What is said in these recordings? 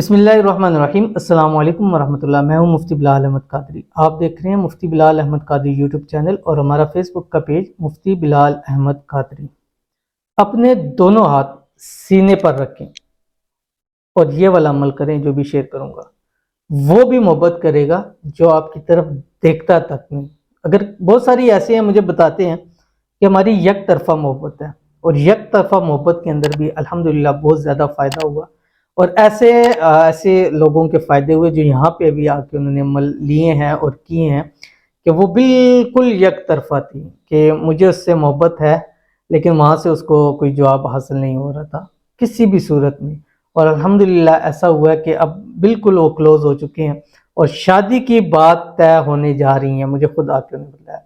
بسم اللہ الرحمن الرحیم۔ السلام علیکم ورحمۃ اللہ۔ میں ہوں مفتی بلال احمد قادری۔ آپ دیکھ رہے ہیں مفتی بلال احمد قادری یوٹیوب چینل اور ہمارا فیس بک کا پیج مفتی بلال احمد قادری۔ اپنے دونوں ہاتھ سینے پر رکھیں اور یہ والا عمل کریں جو بھی شیئر کروں گا۔ وہ بھی محبت کرے گا جو آپ کی طرف دیکھتا تک نہیں۔ اگر بہت ساری ایسے ہیں مجھے بتاتے ہیں کہ ہماری یک طرفہ محبت ہے، اور یک طرفہ محبت کے اندر بھی الحمدللہ بہت زیادہ فائدہ ہوا، اور ایسے لوگوں کے فائدے ہوئے جو یہاں پہ بھی آ کے انہوں نے عمل لیے ہیں اور کیے ہیں کہ وہ بالکل یک طرفہ تھی کہ مجھے اس سے محبت ہے لیکن وہاں سے اس کو کوئی جواب حاصل نہیں ہو رہا تھا کسی بھی صورت میں، اور الحمدللہ ایسا ہوا ہے کہ اب بالکل وہ کلوز ہو چکے ہیں اور شادی کی بات طے ہونے جا رہی ہیں، مجھے خود آ کے انہوں نے بتایا۔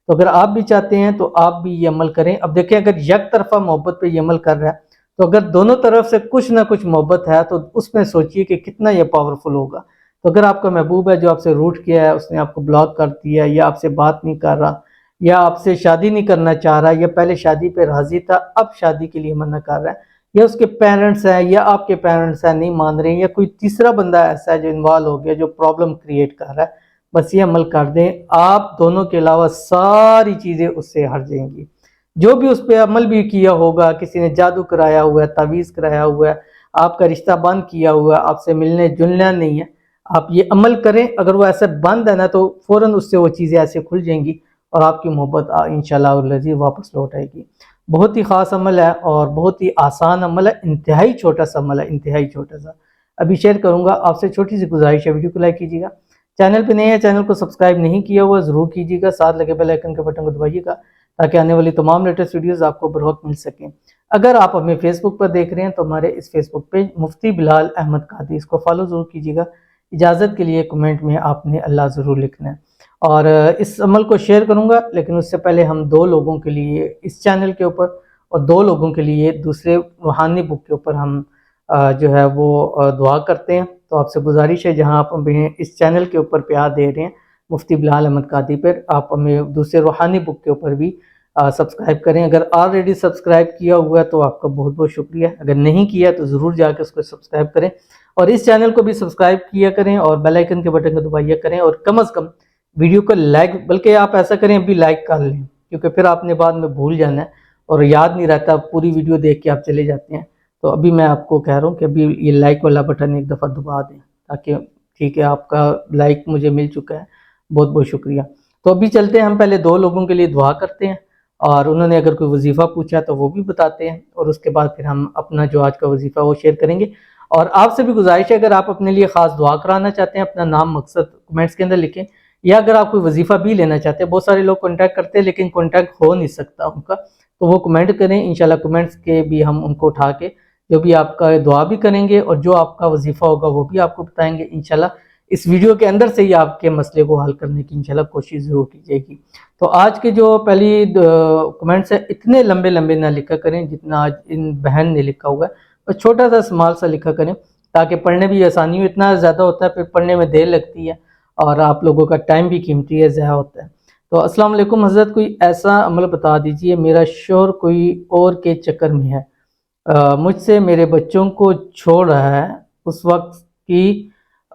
تو اگر آپ بھی چاہتے ہیں تو آپ بھی یہ عمل کریں۔ اب دیکھیں اگر یک طرفہ محبت پہ یہ عمل کر رہا ہے تو اگر دونوں طرف سے کچھ نہ کچھ محبت ہے تو اس میں سوچئے کہ کتنا یہ پاورفل ہوگا۔ تو اگر آپ کا محبوب ہے جو آپ سے روٹ کیا ہے، اس نے آپ کو بلاک کر دیا، یا آپ سے بات نہیں کر رہا، یا آپ سے شادی نہیں کرنا چاہ رہا، یا پہلے شادی پہ راضی تھا اب شادی کے لیے منع کر رہا ہے، یا اس کے پیرنٹس ہیں یا آپ کے پیرنٹس ہیں نہیں مان رہے ہیں، یا کوئی تیسرا بندہ ایسا ہے جو انوالو ہو گیا جو پرابلم کریٹ کر رہا ہے، بس یہ عمل کر دیں، آپ دونوں کے علاوہ ساری چیزیں اس سے ہٹ جائیں گی۔ جو بھی اس پہ عمل بھی کیا ہوگا، کسی نے جادو کرایا ہوا ہے، تعویذ کرایا ہوا ہے، آپ کا رشتہ بند کیا ہوا ہے، آپ سے ملنے جلنا نہیں ہے، آپ یہ عمل کریں۔ اگر وہ ایسے بند ہے نا تو فوراً اس سے وہ چیزیں ایسے کھل جائیں گی اور آپ کی محبت انشاءاللہ واپس لوٹ آئے گی۔ بہت ہی خاص عمل ہے اور بہت ہی آسان عمل ہے، انتہائی چھوٹا سا عمل ہے، انتہائی چھوٹا سا۔ ابھی شیئر کروں گا، آپ سے چھوٹی سی گزارش ہے، ویڈیو کو لائک کیجیے گا، چینل پہ نئے ہیں چینل کو سبسکرائب نہیں کیا ہوا ضرور کیجیے گا، ساتھ لگے بیل آئیکن کے بٹن کو دبائیے گا تاکہ آنے والی تمام لیٹسٹ ویڈیوز آپ کو بر وقت مل سکیں۔ اگر آپ ہمیں فیس بک پر دیکھ رہے ہیں تو ہمارے اس فیس بک پیج مفتی بلال احمد قادری، اس کو فالو ضرور کیجیے گا۔ اجازت کے لیے کمنٹ میں آپ نے اللہ ضرور لکھنا ہے، اور اس عمل کو شیئر کروں گا، لیکن اس سے پہلے ہم 2 لوگوں کے لیے اس چینل کے اوپر اور 2 لوگوں کے لیے دوسرے روحانی بک کے اوپر ہم جو ہے وہ دعا کرتے ہیں۔ تو آپ سے گزارش ہے جہاں آپ ہمیں اس چینل کے اوپر پیار دے رہے ہیں مفتی بلال احمد قادری پر، آپ ہمیں دوسرے روحانی بک کے اوپر بھی سبسکرائب کریں۔ اگر آلریڈی سبسکرائب کیا ہوا ہے تو آپ کا بہت بہت شکریہ، اگر نہیں کیا تو ضرور جا کے اس کو سبسکرائب کریں، اور اس چینل کو بھی سبسکرائب کیا کریں اور بیل آئیکن کے بٹن کو دبایا کریں، اور کم از کم ویڈیو کو لائک، بلکہ آپ ایسا کریں ابھی لائک کر لیں، کیونکہ پھر آپ نے بعد میں بھول جانا ہے اور یاد نہیں رہتا، پوری ویڈیو دیکھ کے آپ چلے جاتے ہیں۔ تو ابھی میں آپ کو کہہ رہا ہوں کہ ابھی یہ لائک والا بٹن ایک دفعہ دبا دیں تاکہ ٹھیک ہے، آپ کا لائک مجھے مل چکا ہے، بہت بہت شکریہ۔ تو ابھی چلتے ہیں، ہم پہلے 2 لوگوں کے لیے دعا کرتے ہیں اور انہوں نے اگر کوئی وظیفہ پوچھا تو وہ بھی بتاتے ہیں، اور اس کے بعد پھر ہم اپنا جو آج کا وظیفہ وہ شیئر کریں گے۔ اور آپ سے بھی گزارش ہے اگر آپ اپنے لیے خاص دعا کرانا چاہتے ہیں، اپنا نام مقصد کمنٹس کے اندر لکھیں، یا اگر آپ کوئی وظیفہ بھی لینا چاہتے ہیں، بہت سارے لوگ کانٹیکٹ کرتے ہیں لیکن کانٹیکٹ ہو نہیں سکتا ان کا، تو وہ کمنٹ کریں، انشاءاللہ کمنٹس کے بھی ہم ان کو اٹھا کے جو بھی آپ کا دعا بھی کریں گے، اور جو آپ کا وظیفہ ہوگا وہ بھی آپ کو بتائیں گے انشاءاللہ۔ اس ویڈیو کے اندر سے ہی آپ کے مسئلے کو حل کرنے کی انشاءاللہ کوشش ضرور کی جائے گی۔ تو آج کے جو پہلی کمنٹس ہیں اتنے لمبے لمبے نہ لکھا کریں جتنا آج ان بہن نے لکھا ہوا ہے، اور چھوٹا سا اسمال سا لکھا کریں تاکہ پڑھنے بھی آسانی ہو۔ اتنا زیادہ ہوتا ہے پھر پڑھنے میں دیر لگتی ہے اور آپ لوگوں کا ٹائم بھی قیمتی ہے، ضائع ہوتا ہے۔ تو السلام علیکم حضرت، کوئی ایسا عمل بتا دیجئے، میرا شوہر کوئی اور کے چکر میں ہے، مجھ سے میرے بچوں کو چھوڑ رہا ہے، اس وقت کی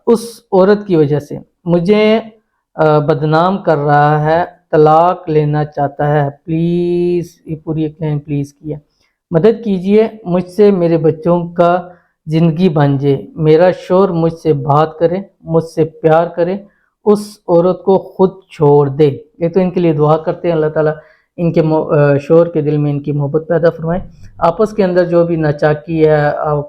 اس عورت کی وجہ سے مجھے بدنام کر رہا ہے، طلاق لینا چاہتا ہے، پلیز، یہ پوری ایک لائن پلیز کی ہے، مدد کیجئے، مجھ سے میرے بچوں کا زندگی بن جائے، میرا شوہر مجھ سے بات کرے، مجھ سے پیار کرے، اس عورت کو خود چھوڑ دے۔ یہ تو ان کے لیے دعا کرتے ہیں، اللہ تعالیٰ ان کے شوہر کے دل میں ان کی محبت پیدا فرمائے، آپس کے اندر جو بھی ناچاکی ہے،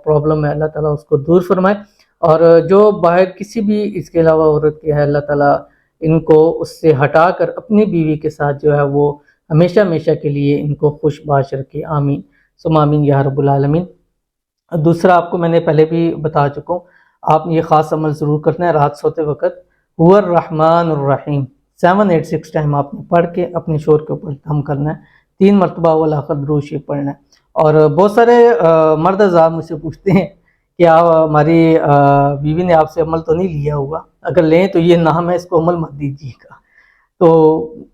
پرابلم ہے، اللہ تعالیٰ اس کو دور فرمائے، اور جو باہر کسی بھی اس کے علاوہ عورت کی ہے، اللہ تعالیٰ ان کو اس سے ہٹا کر اپنی بیوی کے ساتھ جو ہے وہ ہمیشہ ہمیشہ کے لیے ان کو خوش باش رکھے، آمین ثم آمین یا رب العالمین۔ دوسرا آپ کو میں نے پہلے بھی بتا چکا ہوں، آپ یہ خاص عمل ضرور کرنا ہے، رات سوتے وقت هو الرحمن الرحیم 786 ٹائم آپ نے پڑھ کے اپنے شوہر کے اوپر ہم کرنا ہے، 3 مرتبہ والآخر درود شریف پڑھنا ہے۔ اور بہت سارے مرد حضرات مجھ سے پوچھتے ہیں کہ ہماری بیوی نے آپ سے عمل تو نہیں لیا ہوگا، اگر لیں تو یہ نام ہے، اس کو عمل مت دیجیے گا۔ تو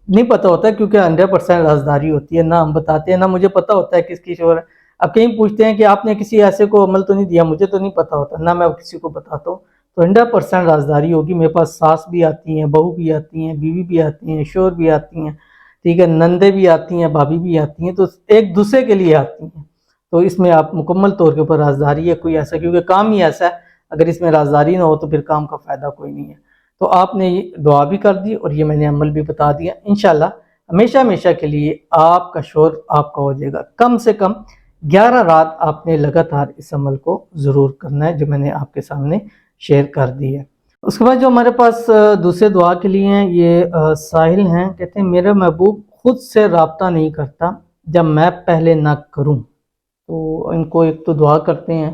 نہیں پتہ ہوتا ہے کیونکہ 100% رازداری ہوتی ہے، نہ ہم بتاتے ہیں، نہ مجھے پتہ ہوتا ہے کس کی شوہر ہے، اب کہیں پوچھتے ہیں کہ آپ نے کسی ایسے کو عمل تو نہیں دیا، مجھے تو نہیں پتا ہوتا، نہ میں کسی کو بتاتا ہوں، تو 100% رازداری ہوگی۔ میرے پاس ساس بھی آتی ہیں، بہو بھی آتی ہیں، بیوی بھی آتی ہیں، شوہر بھی آتی ہیں، ٹھیک ہے، نندے بھی آتی ہیں، بھابھی بھی آتی ہیں، تو ایک دوسرے کے لیے آتی ہیں، تو اس میں آپ مکمل طور کے اوپر رازداری ہے کوئی ایسا، کیونکہ کام ہی ایسا ہے، اگر اس میں رازداری نہ ہو تو پھر کام کا فائدہ کوئی نہیں ہے۔ تو آپ نے یہ دعا بھی کر دی اور یہ میں نے عمل بھی بتا دیا، انشاءاللہ ہمیشہ ہمیشہ کے لیے آپ کا شور آپ کا ہو جائے گا۔ کم سے کم 11 رات آپ نے لگاتار اس عمل کو ضرور کرنا ہے، جو میں نے آپ کے سامنے شیئر کر دی ہے۔ اس کے بعد جو ہمارے پاس دوسرے دعا کے لیے ہیں، یہ ساحل ہیں، کہتے ہیں میرا محبوب خود سے رابطہ نہیں کرتا جب میں پہلے نہ کروں، تو ان کو ایک تو دعا کرتے ہیں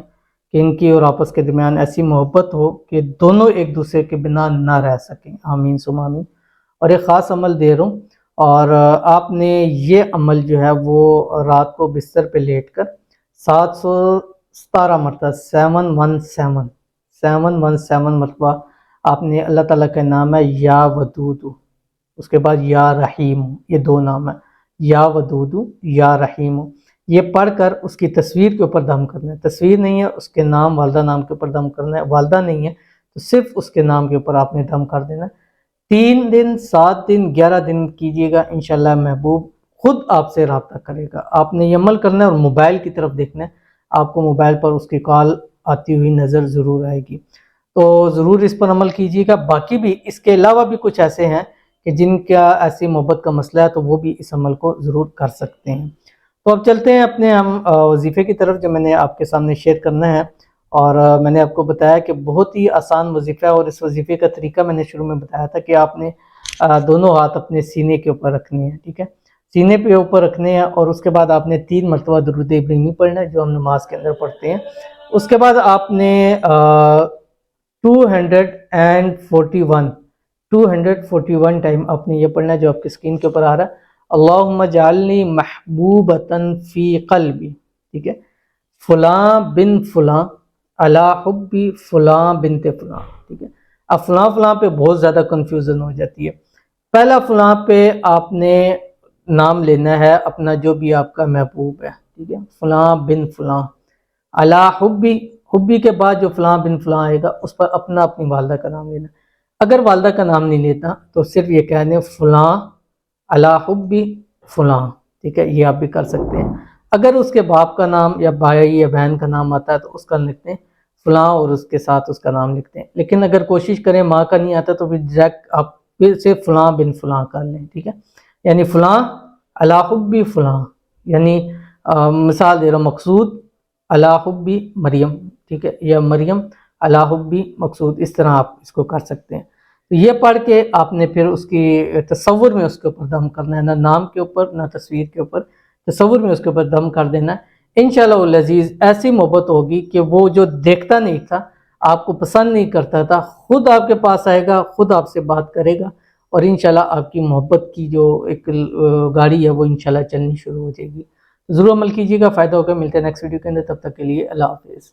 کہ ان کی اور آپس کے درمیان ایسی محبت ہو کہ دونوں ایک دوسرے کے بنا نہ رہ سکیں، آمین ثم آمین۔ اور ایک خاص عمل دے رہا ہوں، اور آپ نے یہ عمل جو ہے وہ رات کو بستر پہ لیٹ کر 717 مرتبہ 717 مرتبہ آپ نے اللہ تعالیٰ کا نام ہے یا ودود، اس کے بعد یا رحیم، یہ 2 نام ہے، یا ودود یا رحیم، یہ پڑھ کر اس کی تصویر کے اوپر دم کرنا ہے، تصویر نہیں ہے اس کے نام والدہ نام کے اوپر دم کرنا ہے، والدہ نہیں ہے تو صرف اس کے نام کے اوپر آپ نے دم کر دینا ہے۔ 3 دن 7 دن 11 دن کیجئے گا، انشاءاللہ محبوب خود آپ سے رابطہ کرے گا۔ آپ نے یہ عمل کرنا ہے اور موبائل کی طرف دیکھنا ہے، آپ کو موبائل پر اس کی کال آتی ہوئی نظر ضرور آئے گی، تو ضرور اس پر عمل کیجئے گا۔ باقی بھی اس کے علاوہ بھی کچھ ایسے ہیں کہ جن کا ایسی محبت کا مسئلہ ہے تو وہ بھی اس عمل کو ضرور کر سکتے ہیں۔ تو اب چلتے ہیں اپنے ہم وظیفے کی طرف، جو میں نے آپ کے سامنے شیئر کرنا ہے، اور میں نے آپ کو بتایا کہ بہت ہی آسان وظیفہ ہے، اور اس وظیفے کا طریقہ میں نے شروع میں بتایا تھا کہ آپ نے دونوں ہاتھ اپنے سینے کے اوپر رکھنے ہیں، ٹھیک ہے، سینے پہ اوپر رکھنے ہیں، اور اس کے بعد آپ نے 3 مرتبہ درود ابراہیمی پڑھنا ہے جو ہم نماز کے اندر پڑھتے ہیں۔ اس کے بعد آپ نے 241 ٹائم آپ نے یہ پڑھنا ہے جو آپ کی اسکرین کے اوپر آ رہا ہے، اللہم جعلنی محبوبتن فی قلبی، ٹھیک ہے، فلاں بن فلاں علی حبی فلاں بنت فلاں، ٹھیک ہے۔ اب فلاں فلاں پہ بہت زیادہ کنفیوژن ہو جاتی ہے، پہلا فلاں پہ آپ نے نام لینا ہے اپنا جو بھی آپ کا محبوب ہے، ٹھیک ہے، فلاں بن فلاں علی حبی، حبی کے بعد جو فلاں بن فلاں آئے گا اس پر اپنا اپنی والدہ کا نام لینا۔ اگر والدہ کا نام نہیں لیتا تو صرف یہ کہہ دیں فلاں علی حبی فلاں، ٹھیک ہے، یہ آپ بھی کر سکتے ہیں۔ اگر اس کے باپ کا نام یا بھائی یا بہن کا نام آتا ہے تو اس کا لکھتے ہیں فلاں اور اس کے ساتھ اس کا نام لکھتے ہیں، لیکن اگر کوشش کریں ماں کا نہیں آتا تو پھر ڈائریکٹ آپ پھر سے فلاں بن فلاں کر لیں، ٹھیک ہے، یعنی فلاں علی حبی فلاں، یعنی مثال دے رہا ہوں، مقصود علی حبی مریم، ٹھیک ہے، یا مریم علی حبی مقصود، اس طرح آپ اس کو کر سکتے ہیں۔ تو یہ پڑھ کے آپ نے پھر اس کی تصور میں اس کے اوپر دم کرنا ہے، نہ نام کے اوپر نہ تصویر کے اوپر، تصور میں اس کے اوپر دم کر دینا ہے۔ انشاءاللہ العزیز ایسی محبت ہوگی کہ وہ جو دیکھتا نہیں تھا، آپ کو پسند نہیں کرتا تھا، خود آپ کے پاس آئے گا، خود آپ سے بات کرے گا، اور انشاءاللہ آپ کی محبت کی جو ایک گاڑی ہے وہ انشاءاللہ چلنی شروع ہو جائے گی۔ ضرور عمل کیجیے گا، فائدہ ہوگا۔ ملتے ہیں نیکسٹ ویڈیو کے اندر، تب تک کے لیے اللہ حافظ۔